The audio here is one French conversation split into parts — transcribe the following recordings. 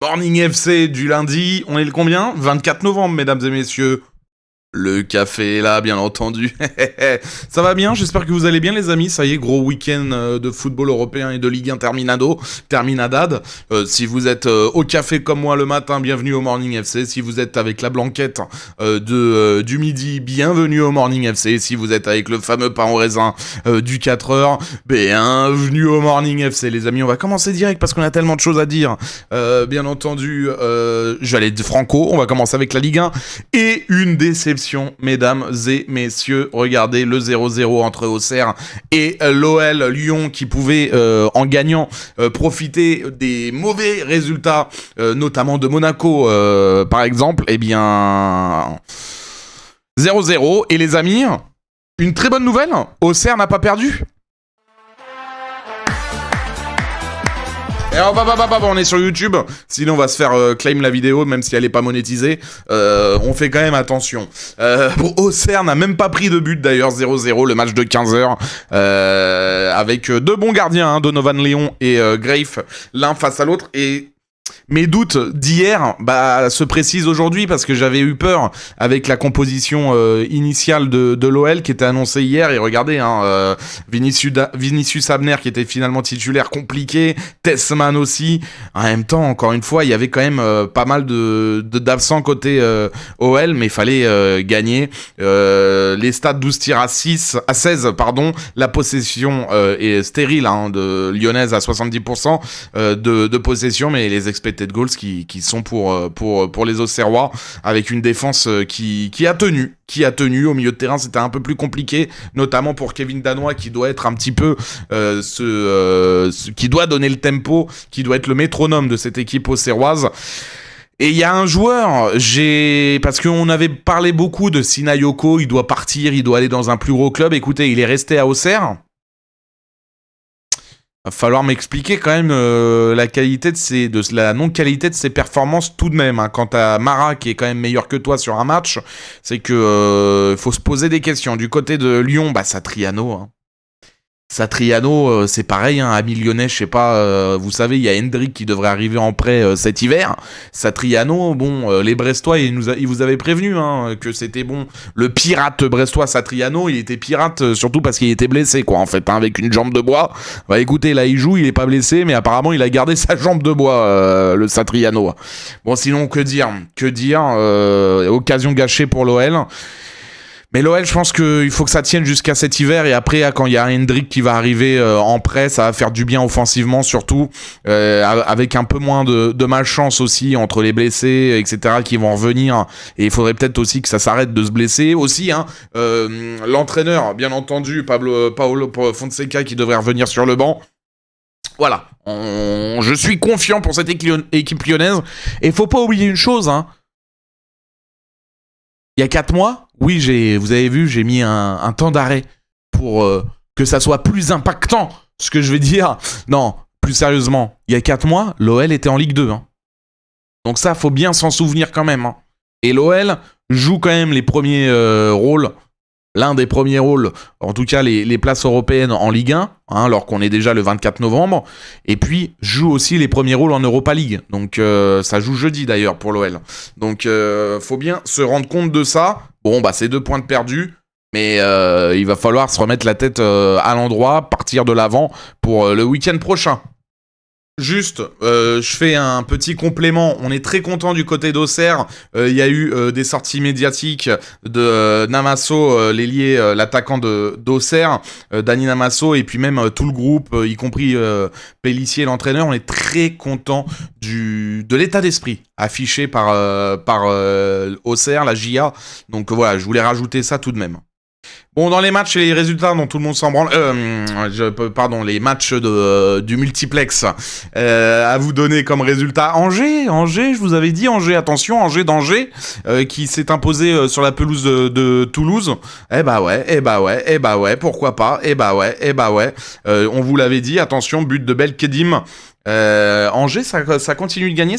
Morning FC du lundi, on est le combien ? 24 novembre, mesdames et messieurs. Le café est là, bien entendu. Ça va bien, j'espère que vous allez bien les amis. Ça y est, gros week-end de football européen et de Ligue 1 terminadad. Si vous êtes au café comme moi le matin, bienvenue au Morning FC. Si vous êtes avec la blanquette du midi, bienvenue au Morning FC. Si vous êtes avec le fameux pain au raisin du 4h, bienvenue au Morning FC les amis. On va commencer direct parce qu'on a tellement de choses à dire. Bien entendu, je vais aller de franco, on va commencer avec la Ligue 1. Et une déception, mesdames et messieurs, regardez le 0-0 entre Auxerre et l'OL Lyon qui pouvait, en gagnant, profiter des mauvais résultats, notamment de Monaco, par exemple. Eh bien, 0-0. Et les amis, une très bonne nouvelle, Auxerre n'a pas perdu. Et on est sur YouTube, sinon on va se faire claim la vidéo, même si elle est pas monétisée. On fait quand même attention. Auxerre n'a même pas pris de but d'ailleurs, 0-0, le match de 15h, avec deux bons gardiens, Donovan Léon et Grafe, l'un face à l'autre. Et mes doutes d'hier se précisent aujourd'hui parce que j'avais eu peur avec la composition initiale de l'OL qui était annoncée hier. Et regardez, Vinicius Abner qui était finalement titulaire, compliqué, Tessman aussi. En même temps, encore une fois, il y avait quand même pas mal d'absents côté OL, mais il fallait gagner. Les stats 12 tirs à 16, la possession est stérile de lyonnaise à 70% de possession, mais les expected goals qui sont pour les Auxerrois, avec une défense qui a tenu au milieu de terrain. C'était un peu plus compliqué, notamment pour Kevin Danois qui doit être un petit peu qui doit donner le tempo, qui doit être le métronome de cette équipe auxerroise. Et il y a un joueur, parce qu'on avait parlé beaucoup de Sinayoko, il doit partir, il doit aller dans un plus gros club. Écoutez, il est resté à Auxerre. Va falloir m'expliquer quand même la non-qualité de ses performances tout de même. Quant à Mara, qui est quand même meilleur que toi sur un match, c'est que faut se poser des questions. Du côté de Lyon, Satriano. Satriano, c'est pareil, ami lyonnais, je sais pas, vous savez, il y a Hendrick qui devrait arriver en prêt cet hiver. Satriano, les Brestois, ils vous avaient prévenu que c'était bon. Le pirate brestois Satriano, il était pirate surtout parce qu'il était blessé, quoi, en fait, avec une jambe de bois. Écoutez, là, il joue, il est pas blessé, mais apparemment, il a gardé sa jambe de bois, le Satriano. Bon, sinon, que dire, occasion gâchée pour l'OL. Mais l'OL, je pense qu'il faut que ça tienne jusqu'à cet hiver, et après, quand il y a Hendrick qui va arriver en prêt, ça va faire du bien offensivement surtout, avec un peu moins de malchance aussi entre les blessés, etc., qui vont revenir. Et il faudrait peut-être aussi que ça s'arrête de se blesser. Aussi, l'entraîneur, bien entendu, Paolo Fonseca, qui devrait revenir sur le banc. Voilà, je suis confiant pour cette équipe lyonnaise. Et faut pas oublier une chose, il y a 4 mois, oui, vous avez vu, j'ai mis un temps d'arrêt pour que ça soit plus impactant, ce que je vais dire. Non, plus sérieusement, il y a 4 mois, l'OL était en Ligue 2. Donc ça, faut bien s'en souvenir quand même. Et l'OL joue quand même les premiers rôles, l'un des premiers rôles, en tout cas les places européennes en Ligue 1, alors qu'on est déjà le 24 novembre, et puis joue aussi les premiers rôles en Europa League. Donc ça joue jeudi d'ailleurs pour l'OL. Donc faut bien se rendre compte de ça. Bon, c'est 2 points de perdus, mais il va falloir se remettre la tête à l'endroit, partir de l'avant pour le week-end prochain. Juste, je fais un petit complément. On est très content du côté d'Auxerre. Il y a eu des sorties médiatiques de Namasso, l'ailier, l'attaquant d'Auxerre, Dani Namasso, et puis même tout le groupe, y compris Pélissier, l'entraîneur. On est très content de l'état d'esprit affiché par Auxerre, la JA. Donc voilà, je voulais rajouter ça tout de même. Bon, dans les matchs et les résultats dont tout le monde s'en branle, les matchs du multiplex, à vous donner comme résultat Angers, je vous avais dit attention, Angers d'Angers, qui s'est imposé sur la pelouse de Toulouse. Pourquoi pas, on vous l'avait dit, attention, but de Belkedim, Angers, ça continue de gagner,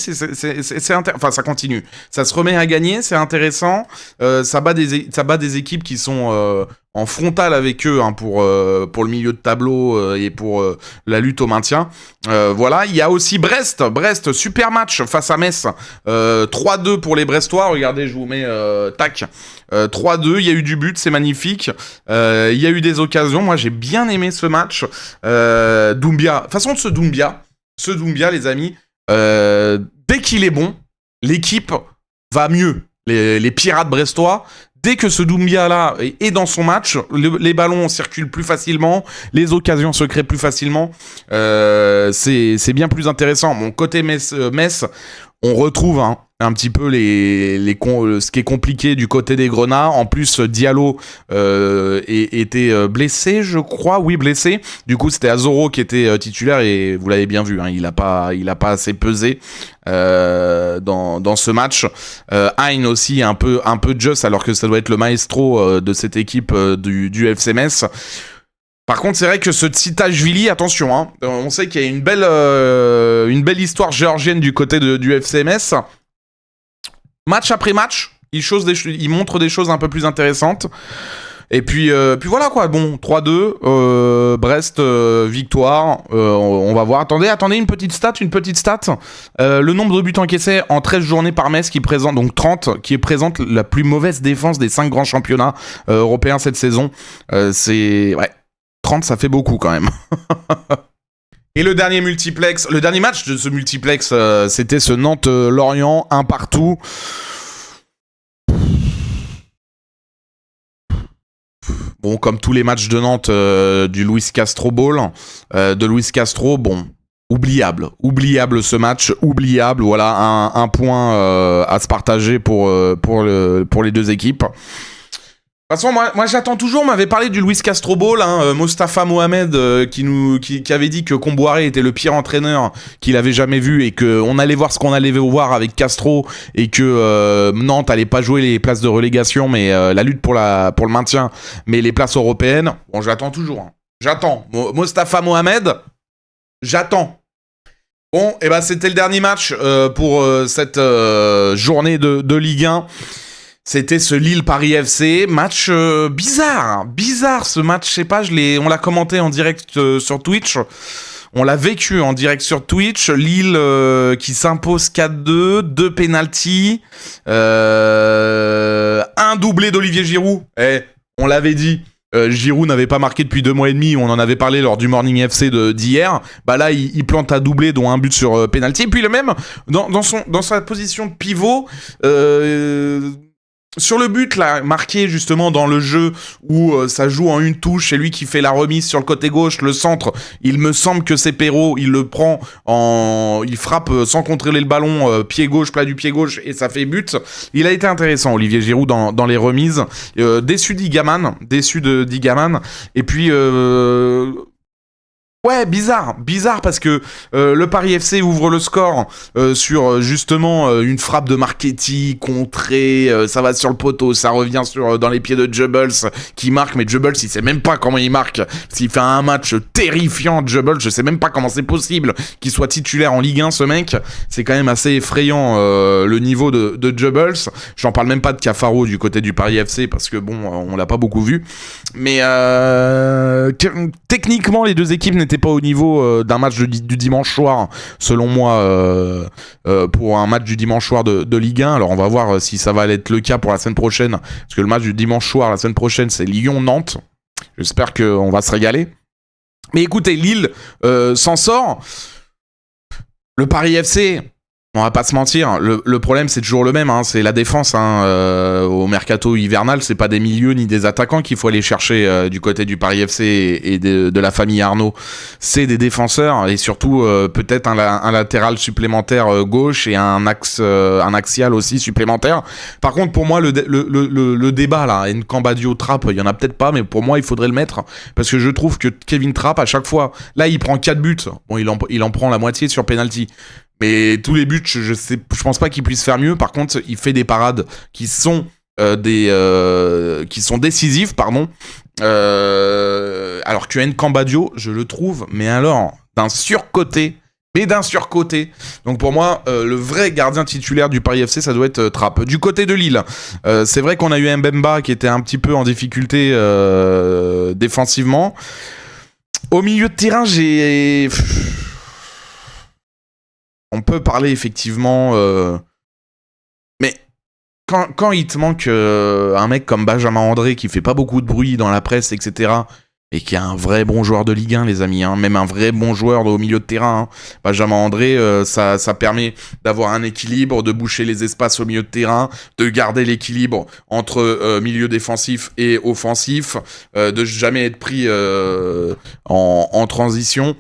enfin ça continue, ça se remet à gagner, c'est intéressant. Ça bat des équipes qui sont en frontal avec eux hein, pour le milieu de tableau et pour la lutte au maintien. Voilà, il y a aussi Brest, super match face à Metz, 3-2 pour les Brestois. Regardez, je vous mets tac. 3-2, il y a eu du but, c'est magnifique. Il y a eu des occasions. Moi, j'ai bien aimé ce match. Doumbia, façon de ce Doumbia, les amis, dès qu'il est bon, l'équipe va mieux. Les Pirates brestois, dès que ce Doumbia-là est dans son match, les ballons circulent plus facilement, les occasions se créent plus facilement. C'est bien plus intéressant. Bon, côté Metz, on retrouve un petit peu ce qui est compliqué du côté des Grenats. En plus, Diallo était blessé, je crois. Oui, blessé. Du coup, c'était Azoro qui était titulaire et vous l'avez bien vu, hein, il a pas assez pesé dans ce match. Hein aussi un peu just alors que ça doit être le maestro de cette équipe du FC Metz. Par contre, c'est vrai que ce Tsitashvili, attention, hein, on sait qu'il y a une belle histoire géorgienne du côté du FC Metz. Match après match, il montre des choses un peu plus intéressantes. Et puis voilà quoi, bon, 3-2, Brest, victoire, on va voir. Attendez, une petite stat. Le nombre de buts encaissés en 13 journées par Metz qui présente, donc 30, qui présente la plus mauvaise défense des 5 grands championnats européens cette saison. Ouais, 30, ça fait beaucoup quand même. Et le dernier match de ce multiplex, c'était ce Nantes-Lorient, 1-1. Bon, comme tous les matchs de Nantes du Luis Castro Ball, bon, oubliable ce match, oubliable. Voilà, un point à se partager pour les deux équipes. De toute façon, moi j'attends toujours, on m'avait parlé du Luis Castro Ball, Mostafa Mohamed qui avait dit que Comboiré était le pire entraîneur qu'il avait jamais vu et qu'on allait voir ce qu'on allait voir avec Castro et que Nantes allait pas jouer les places de relégation mais la lutte pour le maintien, mais les places européennes. Bon, j'attends toujours. J'attends. Mostafa Mohamed, j'attends. Bon, et ben c'était le dernier match pour cette journée de Ligue 1. C'était ce Lille-Paris FC, match bizarre ce match, je sais pas, on l'a commenté en direct sur Twitch, on l'a vécu en direct sur Twitch, Lille qui s'impose 4-2, 2 pénaltys, un doublé d'Olivier Giroud, on l'avait dit. Giroud n'avait pas marqué depuis 2 mois et demi, on en avait parlé lors du Morning FC d'hier. Bah là, il plante un doublé, dont un but sur pénalty. Et puis le même, dans sa position de pivot, sur le but là, marqué justement dans le jeu où ça joue en une touche, c'est lui qui fait la remise sur le côté gauche, le centre, il me semble que c'est Perrault, il le prend il frappe sans contrôler le ballon, pied gauche, plat du pied gauche et ça fait but. Il a été intéressant Olivier Giroud dans les remises, déçu de Digaman et puis ouais, bizarre parce que le Paris FC ouvre le score sur justement une frappe de Marchetti contrée, ça va sur le poteau, ça revient dans les pieds de Jubbles qui marque, mais Jubbles il sait même pas comment il marque, s'il fait un match terrifiant. Jubbles, je sais même pas comment c'est possible qu'il soit titulaire en Ligue 1 ce mec, c'est quand même assez effrayant le niveau de Jubbles. J'en parle même pas de Cafaro du côté du Paris FC parce que bon, on l'a pas beaucoup vu, mais techniquement les deux équipes n'étaient pas au niveau d'un match du dimanche soir, selon moi, pour un match du dimanche soir de Ligue 1. Alors on va voir si ça va être le cas pour la semaine prochaine, parce que le match du dimanche soir la semaine prochaine c'est Lyon-Nantes. J'espère qu'on va se régaler. Mais écoutez, Lille s'en sort. Le Paris FC, on va pas se mentir, le problème c'est toujours le même, c'est la défense. Au mercato hivernal, c'est pas des milieux ni des attaquants qu'il faut aller chercher du côté du Paris FC et de la famille Arnaud. C'est des défenseurs et surtout peut-être un latéral supplémentaire gauche et un axial aussi supplémentaire. Par contre, pour moi, le débat là, Nkambadio Trapp, il y en a peut-être pas, mais pour moi, il faudrait le mettre parce que je trouve que Kevin Trapp à chaque fois, là, il prend 4 buts. Bon, il en prend la moitié sur penalty. Mais tous les buts, je pense pas qu'il puisse faire mieux. Par contre, il fait des parades qui sont décisives, pardon. Alors que Nkambadio, je le trouve, mais alors d'un surcoté mais d'un surcoté. Donc pour moi, le vrai gardien titulaire du Paris FC, ça doit être Trapp. Du côté de Lille, c'est vrai qu'on a eu Mbemba qui était un petit peu en difficulté défensivement. Au milieu de terrain, on peut parler effectivement... Mais quand il te manque un mec comme Benjamin André qui fait pas beaucoup de bruit dans la presse, etc., et qui est un vrai bon joueur de Ligue 1, les amis, hein, même un vrai bon joueur au milieu de terrain, hein. Benjamin André, ça permet d'avoir un équilibre, de boucher les espaces au milieu de terrain, de garder l'équilibre entre milieu défensif et offensif, de jamais être pris en transition.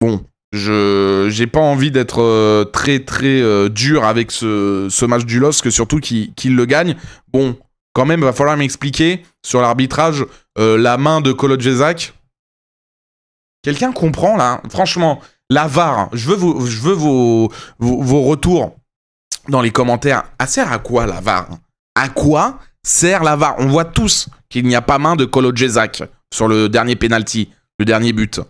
Bon, j'ai pas envie d'être très très dur avec ce match du LOSC, surtout qu'il le gagne. Bon, quand même, il va falloir m'expliquer sur l'arbitrage la main de Kolo Djezak. Quelqu'un comprend là? Franchement, la VAR, je veux vos retours dans les commentaires. Elle sert à quoi la VAR? À quoi sert la VAR? On voit tous qu'il n'y a pas main de Kolo Djezak sur le dernier penalty, le dernier but.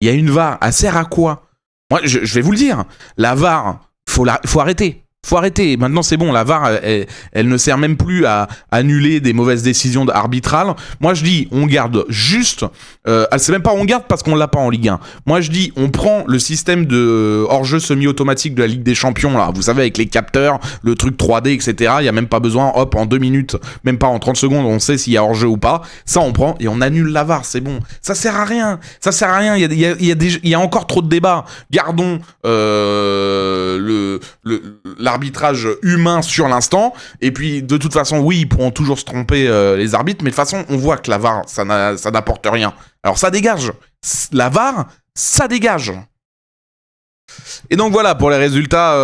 Il y a une VAR, elle sert à quoi? Moi, je vais vous le dire, la VAR, faut arrêter. Faut arrêter. Maintenant, c'est bon, la VAR, elle ne sert même plus à annuler des mauvaises décisions arbitrales. Moi, je dis, on garde juste... c'est même pas on garde parce qu'on l'a pas en Ligue 1. Moi, je dis, on prend le système de hors-jeu semi-automatique de la Ligue des Champions, là. Vous savez, avec les capteurs, le truc 3D, etc. Il n'y a même pas besoin, hop, en 2 minutes, même pas en 30 secondes, on sait s'il y a hors-jeu ou pas. Ça, on prend et on annule la VAR, c'est bon. Ça sert à rien. Ça sert à rien. Il y a encore trop de débats. Gardons l'arbitrage humain sur l'instant, et puis de toute façon oui, ils pourront toujours se tromper les arbitres, mais de toute façon on voit que la VAR ça n'apporte rien, alors ça dégage, la VAR ça dégage. Et donc voilà pour les résultats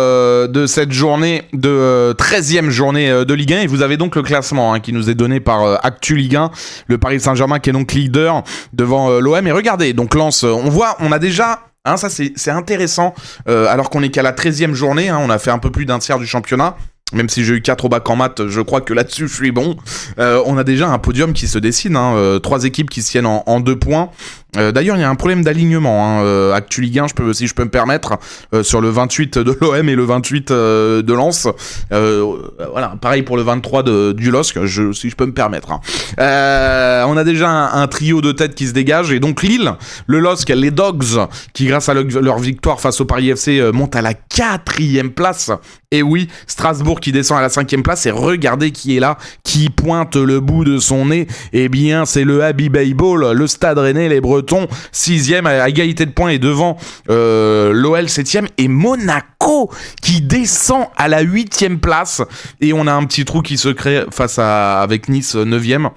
de cette journée de 13e journée de Ligue 1, et vous avez donc le classement qui nous est donné par Actu Ligue 1, le Paris Saint-Germain qui est donc leader devant l'OM, et regardez, donc Lens, on a déjà... ça c'est intéressant, alors qu'on est qu'à la 13e journée, on a fait un peu plus d'un tiers du championnat, même si j'ai eu 4 au bac en maths, je crois que là-dessus je suis bon. On a déjà un podium qui se dessine, 3 équipes qui se tiennent en 2 points. D'ailleurs, il y a un problème d'alignement, Actu Ligue 1, si je peux me permettre, sur le 28 de l'OM et le 28 de Lens. Voilà, pareil pour le 23 du LOSC, si je peux me permettre. On a déjà un trio de tête qui se dégage, et donc Lille, le LOSC, les Dogs, qui grâce à leur victoire face au Paris FC montent à la 4e place. Et oui, Strasbourg qui descend à la 5e place, et regardez qui est là, qui pointe le bout de son nez. Eh bien, c'est le Habibay Ball, le Stade Rennais, les Bretons, 6e à égalité de points et devant l'OL 7e, et Monaco qui descend à la 8e place. Et on a un petit trou qui se crée avec Nice 9e.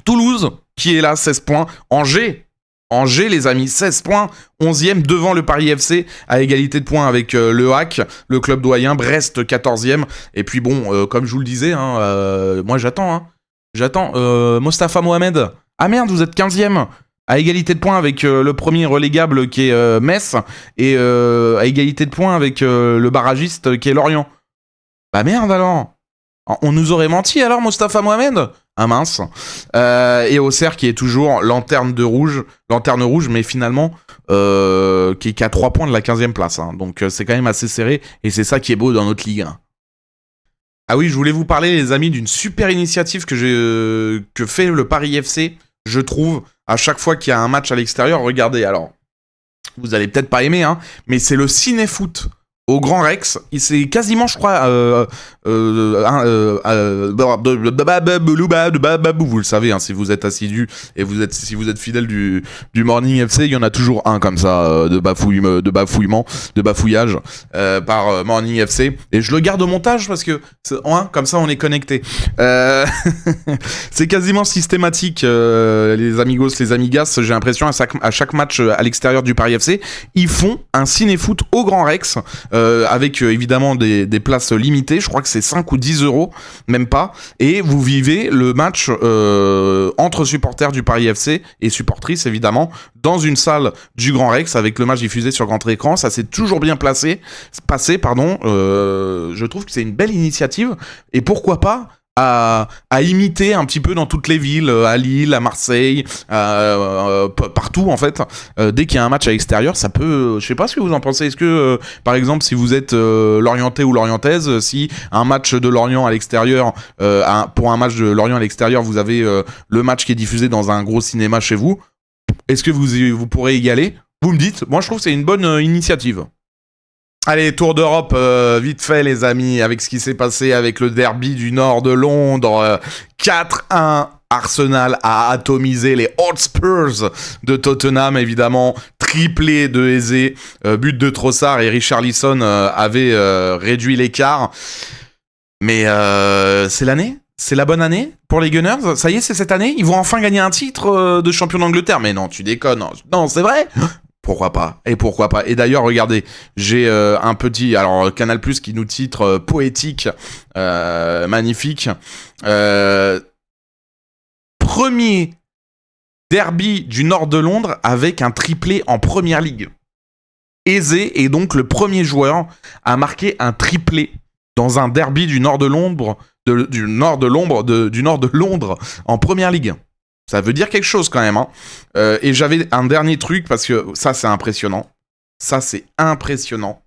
Toulouse qui est là, 16 points. Angers, les amis, 16 points, 11e devant le Paris FC, à égalité de points avec le HAC, le club doyen. Brest, 14e. Et puis bon, comme je vous le disais, moi j'attends. Mostafa Mohamed. Ah merde, vous êtes 15e, à égalité de points avec le premier relégable qui est Metz, et à égalité de points avec le barragiste qui est Lorient. Bah merde alors. On nous aurait menti alors, Mostafa Mohamed? Ah mince. Et Auxerre qui est toujours lanterne rouge, mais finalement qui est qu'à 3 points de la 15e place. Donc c'est quand même assez serré, et c'est ça qui est beau dans notre Ligue 1. Ah oui, je voulais vous parler, les amis, d'une super initiative que fait le Paris FC, je trouve, à chaque fois qu'il y a un match à l'extérieur. Regardez, alors, vous allez peut-être pas aimer, mais c'est le ciné-foot au Grand Rex. C'est quasiment, je crois, vous le savez, si vous êtes assidu et si vous êtes fidèle du Morning FC, il y en a toujours un comme ça, de bafouillage par Morning FC, et je le garde au montage parce que comme ça on est connecté. C'est quasiment systématique, les amigos, les amigas, j'ai l'impression à chaque match à l'extérieur du Paris FC, ils font un ciné-foot au Grand Rex, avec évidemment des places limitées. Je crois que c'est 5 ou 10 euros, même pas, et vous vivez le match entre supporters du Paris FC et supportrices évidemment dans une salle du Grand Rex, avec le match diffusé sur grand écran. Ça s'est toujours bien passé. Je trouve que c'est une belle initiative, et pourquoi pas à imiter un petit peu dans toutes les villes, à Lille, à Marseille, partout en fait. Dès qu'il y a un match à l'extérieur, ça peut... je sais pas ce que vous en pensez. Est-ce que, par exemple, si vous êtes Lorientais ou Lorientaise, si un match de Lorient à l'extérieur, pour un match de Lorient à l'extérieur, vous avez le match qui est diffusé dans un gros cinéma chez vous, est-ce que vous pourrez y aller ? Vous me dites. Moi, je trouve que c'est une bonne initiative. Allez, tour d'Europe, vite fait les amis, avec ce qui s'est passé avec le derby du nord de Londres. 4-1, Arsenal a atomisé les Hotspurs de Tottenham, évidemment. Triplé de Eze, but de Trossard et Richarlison avait réduit l'écart. Mais c'est l'année ? C'est la bonne année pour les Gunners ? Ça y est, c'est cette année ? Ils vont enfin gagner un titre de champion d'Angleterre ? Mais non, tu déconnes. Non, c'est vrai ? Pourquoi pas ? Et pourquoi pas ? Et d'ailleurs, regardez, j'ai un petit... Alors, Canal+, qui nous titre poétique, magnifique. Premier derby du nord de Londres avec un triplé en Première Ligue. Eze est donc le premier joueur à marquer un triplé dans un derby du nord de Londres, du nord de Londres en Première Ligue. Ça veut dire quelque chose quand même. Hein. Et j'avais un dernier truc, parce que ça, c'est impressionnant. Ça, c'est impressionnant.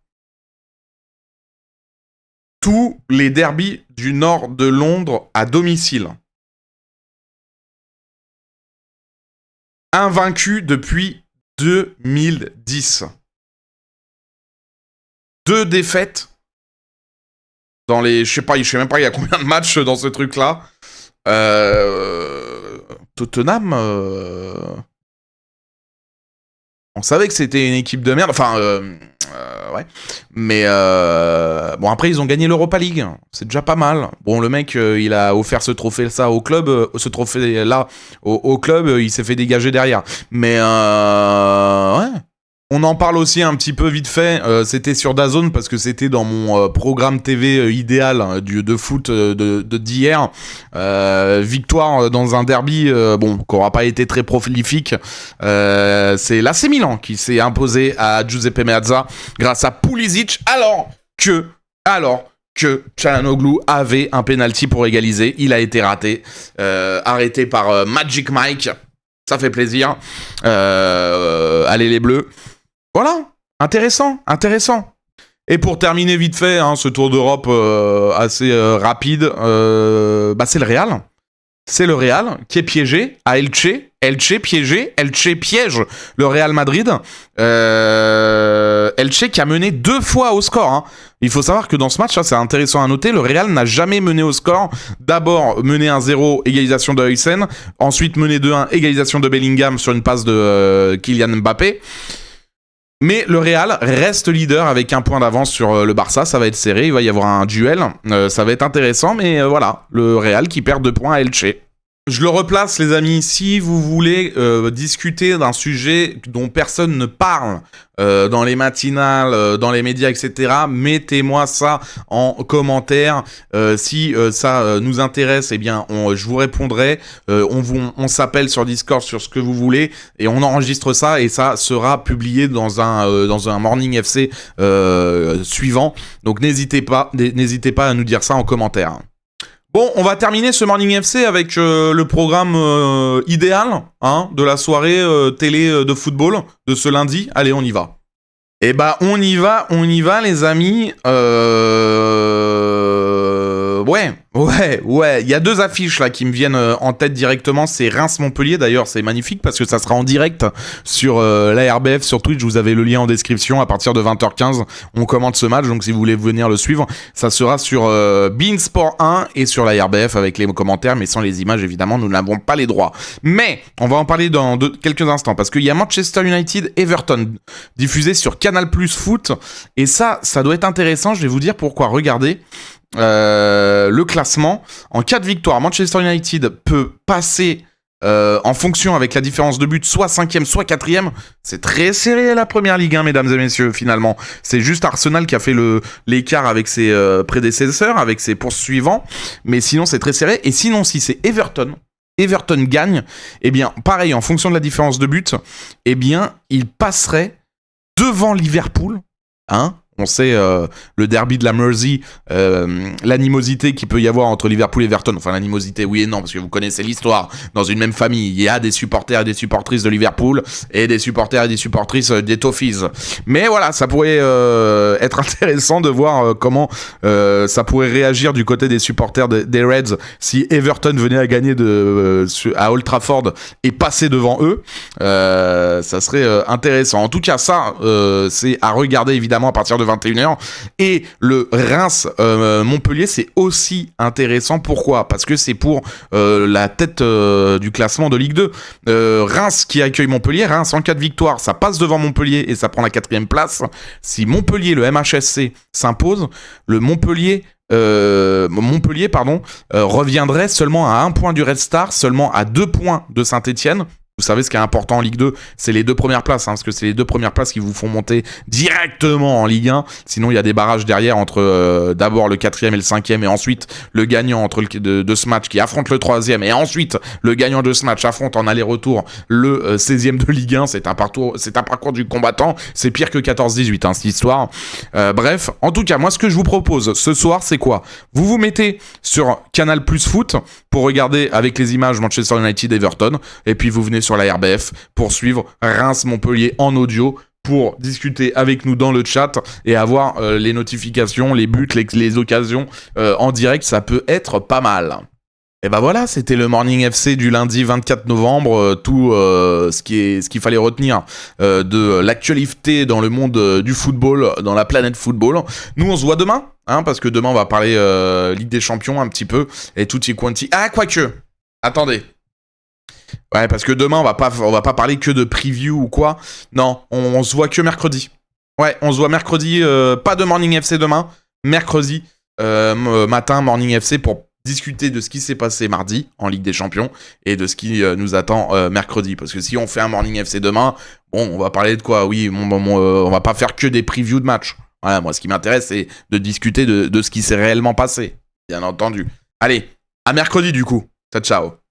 Tous les derbys du nord de Londres à domicile. Invaincus depuis 2010. 2 défaites dans les... Je sais même pas il y a combien de matchs dans ce truc-là. Tottenham, on savait que c'était une équipe de merde. Enfin, ouais. Mais bon, après, ils ont gagné l'Europa League. C'est déjà pas mal. Bon, le mec, il a offert ce trophée-là au club. Au club, il s'est fait dégager derrière. Mais ouais. On en parle aussi un petit peu vite fait, c'était sur DAZN parce que c'était dans mon programme TV idéal de foot d'hier. Victoire dans un derby, qui n'aura pas été très prolifique. C'est l'AC Milan qui s'est imposé à Giuseppe Meazza grâce à Pulisic alors que Çalhanoğlu avait un penalty pour égaliser. Il a été raté, arrêté par Magic Mike. Ça fait plaisir. Allez les Bleus. Voilà, intéressant. Et pour terminer vite fait, ce tour d'Europe assez rapide, c'est le Real. C'est le Real qui est piégé à Elche. Elche piégé. Elche piège le Real Madrid. Elche qui a mené 2 fois au score. Hein. Il faut savoir que dans ce match, c'est intéressant à noter, le Real n'a jamais mené au score. D'abord mené 1-0, égalisation de Huysen. Ensuite mené 2-1, égalisation de Bellingham sur une passe de Kylian Mbappé. Mais le Real reste leader avec 1 point d'avance sur le Barça. Ça va être serré, il va y avoir un duel. Ça va être intéressant, mais voilà, le Real qui perd 2 points à Elche. Je le replace, les amis. Si vous voulez discuter d'un sujet dont personne ne parle dans les matinales, dans les médias, etc., mettez-moi ça en commentaire. Si ça nous intéresse, eh bien, je vous répondrai. On s'appelle sur Discord sur ce que vous voulez et on enregistre ça et ça sera publié dans un Morning FC suivant. Donc n'hésitez pas à nous dire ça en commentaire. Bon, on va terminer ce Morning FC avec le programme idéal de la soirée télé de football de ce lundi. Allez, on y va. Eh ben, on y va, les amis. Ouais. Il y a 2 affiches là qui me viennent en tête directement. C'est Reims-Montpellier. D'ailleurs, c'est magnifique parce que ça sera en direct sur la RBF, sur Twitch. Vous avez le lien en description. À partir de 20h15, on commente ce match. Donc, si vous voulez venir le suivre, ça sera sur beIN Sport 1 et sur la RBF avec les commentaires, mais sans les images, évidemment. Nous n'avons pas les droits. Mais on va en parler dans quelques instants parce qu'il y a Manchester United-Everton diffusé sur Canal+ Foot. Et ça doit être intéressant. Je vais vous dire pourquoi. Regardez. Le classement, en cas de victoire, Manchester United peut passer en fonction avec la différence de but, soit 5e, soit 4e. C'est très serré la Première Ligue, mesdames et messieurs, finalement. C'est juste Arsenal qui a fait l'écart avec ses prédécesseurs, avec ses poursuivants. Mais sinon, c'est très serré. Et sinon, si c'est Everton gagne, eh bien, pareil, en fonction de la différence de but, eh bien, il passerait devant Liverpool. On sait le derby de la Mersey, l'animosité qu'il peut y avoir entre Liverpool et Everton. Enfin, l'animosité, oui et non, parce que vous connaissez l'histoire. Dans une même famille, il y a des supporters et des supportrices de Liverpool et des supporters et des supportrices des Toffees. Mais voilà, ça pourrait être intéressant de voir comment ça pourrait réagir du côté des supporters des Reds si Everton venait à gagner à Old Trafford et passer devant eux. Ça serait intéressant. En tout cas, ça, c'est à regarder évidemment à partir de 21h. Et le Reims-Montpellier, c'est aussi intéressant. Pourquoi ? Parce que c'est pour la tête du classement de Ligue 2. Reims qui accueille Montpellier. Reims en cas de victoire, ça passe devant Montpellier et ça prend la 4e place. Si Montpellier, le MHSC, s'impose, le Montpellier reviendrait seulement à 1 point du Red Star, seulement à 2 points de Saint-Etienne. Vous savez, ce qui est important en Ligue 2, c'est les 2 premières places, parce que c'est les 2 premières places qui vous font monter directement en Ligue 1. Sinon, il y a des barrages derrière entre d'abord le 4e et le 5e, et ensuite le gagnant de ce match qui affronte le 3e, et ensuite le gagnant de ce match affronte en aller-retour le 16e de Ligue 1. C'est un parcours du combattant. C'est pire que 14-18, cette histoire. Bref, en tout cas, moi, ce que je vous propose ce soir, c'est quoi ? Vous vous mettez sur Canal Plus Foot pour regarder avec les images Manchester United Everton, et puis vous venez sur la RBF pour suivre Reims-Montpellier en audio, pour discuter avec nous dans le chat et avoir les notifications, les buts, les occasions en direct. Ça peut être pas mal. Et ben voilà, c'était le Morning FC du lundi 24 novembre, tout ce qu'il fallait retenir de l'actualité dans le monde du football, dans la planète football. Nous, on se voit demain, parce que demain, on va parler Ligue des Champions un petit peu, et tutti quanti. Ah, quoique, attendez. Ouais, parce que demain, on va pas parler que de preview ou quoi. Non, on se voit que mercredi. Ouais, on se voit mercredi, pas de Morning FC demain, mercredi matin, Morning FC, pour discuter de ce qui s'est passé mardi en Ligue des Champions et de ce qui nous attend mercredi. Parce que si on fait un Morning FC demain, bon, on va parler de quoi ? Oui, on va pas faire que des previews de matchs. Voilà, moi, ce qui m'intéresse, c'est de discuter de ce qui s'est réellement passé, bien entendu. Allez, à mercredi du coup. Ciao, ciao.